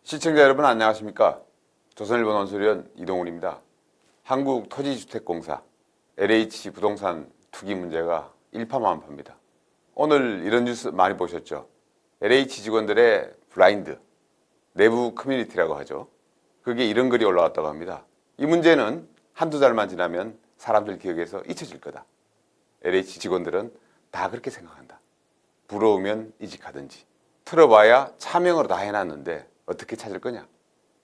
시청자 여러분 안녕하십니까? 조선일보 논설위원 이동훈입니다. 한국토지주택공사 LH 부동산 투기 문제가 일파만파입니다. 오늘 이런 뉴스 많이 보셨죠? LH 직원들의 블라인드, 내부 커뮤니티라고 하죠. 그게 이런 글이 올라왔다고 합니다. 이 문제는 한두 달만 지나면 사람들 기억에서 잊혀질 거다. LH 직원들은 다 그렇게 생각한다. 부러우면 이직하든지. 틀어봐야 차명으로 다 해놨는데 어떻게 찾을 거냐?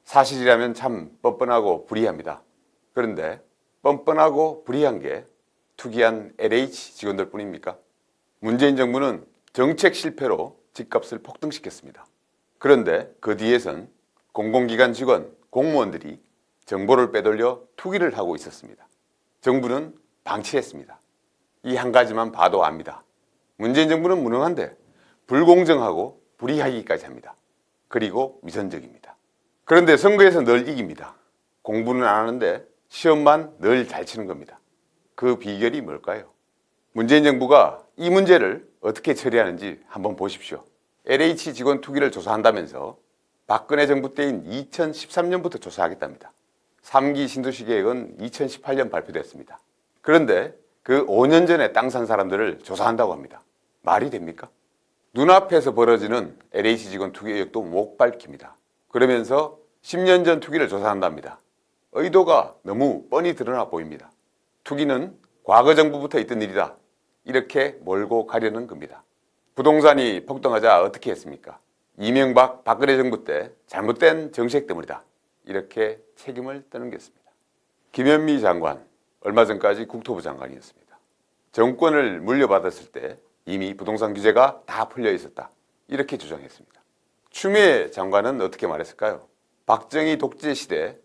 사실이라면 참 뻔뻔하고 불이합니다. 그런데 뻔뻔하고 불이한 게 투기한 LH 직원들 뿐입니까? 문재인 정부는 정책 실패로 집값을 폭등시켰습니다. 그런데 그 뒤에선 공공기관 직원, 공무원들이 정보를 빼돌려 투기를 하고 있었습니다. 정부는 방치했습니다. 이 한 가지만 봐도 압니다. 문재인 정부는 무능한데 불공정하고 불이하기까지 합니다. 그리고 위선적입니다. 그런데 선거에서 늘 이깁니다. 공부는 안 하는데 시험만 늘 잘 치는 겁니다. 그 비결이 뭘까요? 문재인 정부가 이 문제를 어떻게 처리하는지 한번 보십시오. LH 직원 투기를 조사한다면서 박근혜 정부 때인 2013년부터 조사하겠답니다. 3기 신도시 계획은 2018년 발표됐습니다. 그런데 그 5년 전에 땅 산 사람들을 조사한다고 합니다. 말이 됩니까? 눈앞에서 벌어지는 LH 직원 투기 의혹도 못 밝힙니다. 그러면서 10년 전 투기를 조사한답니다. 의도가 너무 뻔히 드러나 보입니다. 투기는 과거 정부부터 있던 일이다. 이렇게 몰고 가려는 겁니다. 부동산이 폭등하자 어떻게 했습니까? 이명박, 박근혜 정부 때 잘못된 정책 때문이다. 이렇게 책임을 떠넘겼습니다. 김현미 장관, 얼마 전까지 국토부 장관이었습니다. 정권을 물려받았을 때 이미 부동산 규제가 다 풀려 있었다. 이렇게 주장했습니다. 추미애 장관은 어떻게 말했을까요? 박정희 독재 시대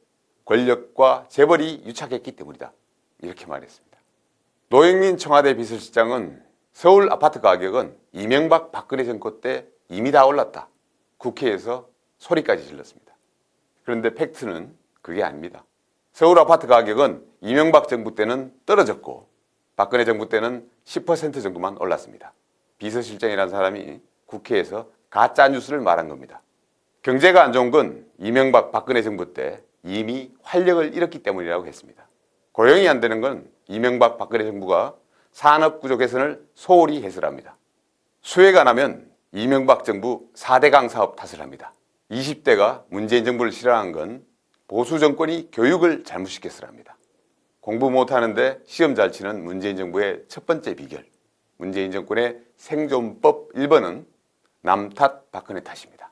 권력과 재벌이 유착했기 때문이다. 이렇게 말했습니다. 노영민 청와대 비서실장은 서울 아파트 가격은 이명박 박근혜 정권 때 이미 다 올랐다. 국회에서 소리까지 질렀습니다. 그런데 팩트는 그게 아닙니다. 서울 아파트 가격은 이명박 정부 때는 떨어졌고 박근혜 정부 때는 10% 정도만 올랐습니다. 비서실장이라는 사람이 국회에서 가짜 뉴스를 말한 겁니다. 경제가 안 좋은 건 이명박 박근혜 정부 때 이미 활력을 잃었기 때문이라고 했습니다. 고용이 안 되는 건 이명박 박근혜 정부가 산업구조 개선을 소홀히 해서랍니다. 수혜가 안 하면 이명박 정부 4대강 사업 탓을 합니다. 20대가 문재인 정부를 싫어한 건 보수 정권이 교육을 잘못시켰으랍니다. 공부 못하는데 시험 잘 치는 문재인 정부의 첫 번째 비결. 문재인 정권의 생존법 1번은 남 탓 박근혜 탓입니다.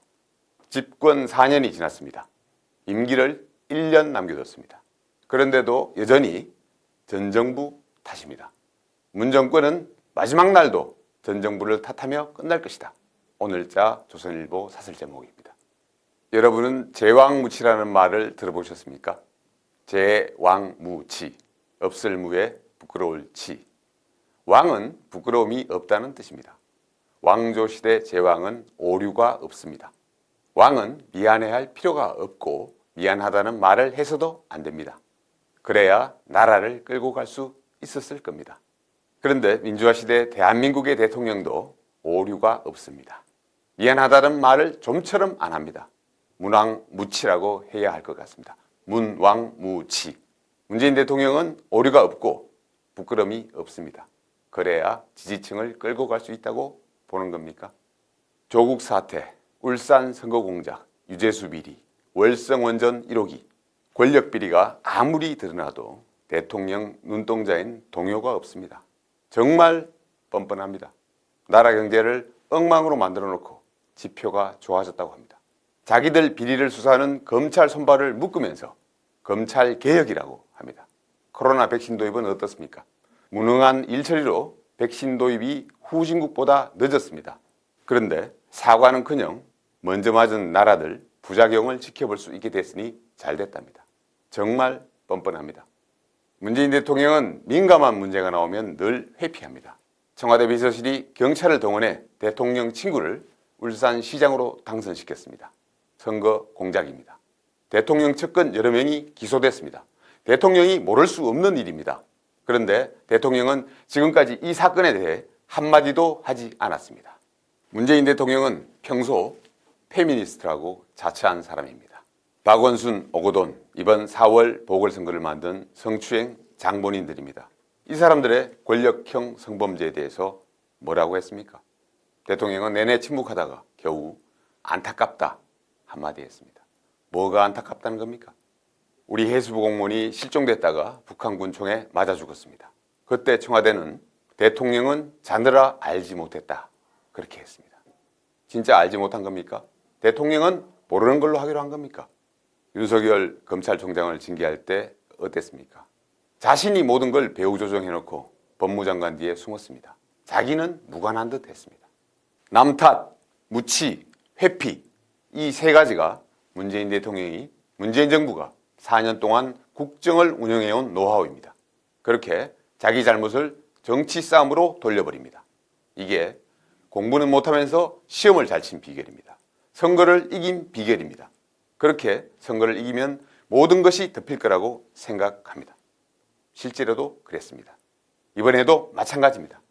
집권 4년이 지났습니다. 임기를 1년 남겨뒀습니다. 그런데도 여전히 전 정부 탓입니다. 문 정권은 마지막 날도 전 정부를 탓하며 끝날 것이다. 오늘자 조선일보 사설 제목입니다. 여러분은 제왕무치라는 말을 들어보셨습니까? 제왕무치, 없을 무에 부끄러울 치. 왕은 부끄러움이 없다는 뜻입니다. 왕조시대 제왕은 오류가 없습니다. 왕은 미안해할 필요가 없고 미안하다는 말을 해서도 안 됩니다. 그래야 나라를 끌고 갈 수 있었을 겁니다. 그런데 민주화시대 대한민국의 대통령도 오류가 없습니다. 미안하다는 말을 좀처럼 안 합니다. 문왕무치라고 해야 할 것 같습니다. 문왕무치. 문재인 대통령은 오류가 없고 부끄러움이 없습니다. 그래야 지지층을 끌고 갈 수 있다고 보는 겁니까? 조국 사태, 울산 선거 공작, 유재수 비리, 월성 원전 1호기, 권력 비리가 아무리 드러나도 대통령 눈동자인 동요가 없습니다. 정말 뻔뻔합니다. 나라 경제를 엉망으로 만들어 놓고 지표가 좋아졌다고 합니다. 자기들 비리를 수사하는 검찰 손발을 묶으면서 검찰 개혁이라고 합니다. 코로나 백신 도입은 어떻습니까? 무능한 일처리로 백신 도입이 후진국보다 늦었습니다. 그런데 사과는커녕 먼저 맞은 나라들 부작용을 지켜볼 수 있게 됐으니 잘 됐답니다. 정말 뻔뻔합니다. 문재인 대통령은 민감한 문제가 나오면 늘 회피합니다. 청와대 비서실이 경찰을 동원해 대통령 친구를 울산시장으로 당선시켰습니다. 선거 공작입니다. 대통령 측근 여러 명이 기소됐습니다. 대통령이 모를 수 없는 일입니다. 그런데 대통령은 지금까지 이 사건에 대해 한마디도 하지 않았습니다. 문재인 대통령은 평소 페미니스트라고 자처한 사람입니다. 박원순, 오거돈, 이번 4월 보궐선거를 만든 성추행 장본인들입니다. 이 사람들의 권력형 성범죄에 대해서 뭐라고 했습니까? 대통령은 내내 침묵하다가 겨우 안타깝다 한마디 했습니다. 뭐가 안타깝다는 겁니까? 우리 해수부 공무원이 실종됐다가 북한군 총에 맞아 죽었습니다. 그때 청와대는 대통령은 자느라 알지 못했다 그렇게 했습니다. 진짜 알지 못한 겁니까? 대통령은 모르는 걸로 하기로 한 겁니까? 윤석열 검찰총장을 징계할 때 어땠습니까? 자신이 모든 걸 배후 조정해놓고 법무장관 뒤에 숨었습니다. 자기는 무관한 듯 했습니다. 남 탓, 무치, 회피 이 세 가지가 문재인 대통령이 문재인 정부가 4년 동안 국정을 운영해온 노하우입니다. 그렇게 자기 잘못을 정치 싸움으로 돌려버립니다. 이게 공부는 못하면서 시험을 잘 친 비결입니다. 선거를 이긴 비결입니다. 그렇게 선거를 이기면 모든 것이 덮일 거라고 생각합니다. 실제로도 그랬습니다. 이번에도 마찬가지입니다.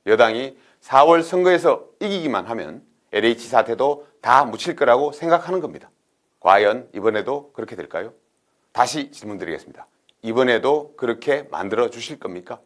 여당이 4월 선거에서 이기기만 하면 LH 사태도 다 묻힐 거라고 생각하는 겁니다. 과연 이번에도 그렇게 될까요? 다시 질문드리겠습니다. 이번에도 그렇게 만들어 주실 겁니까?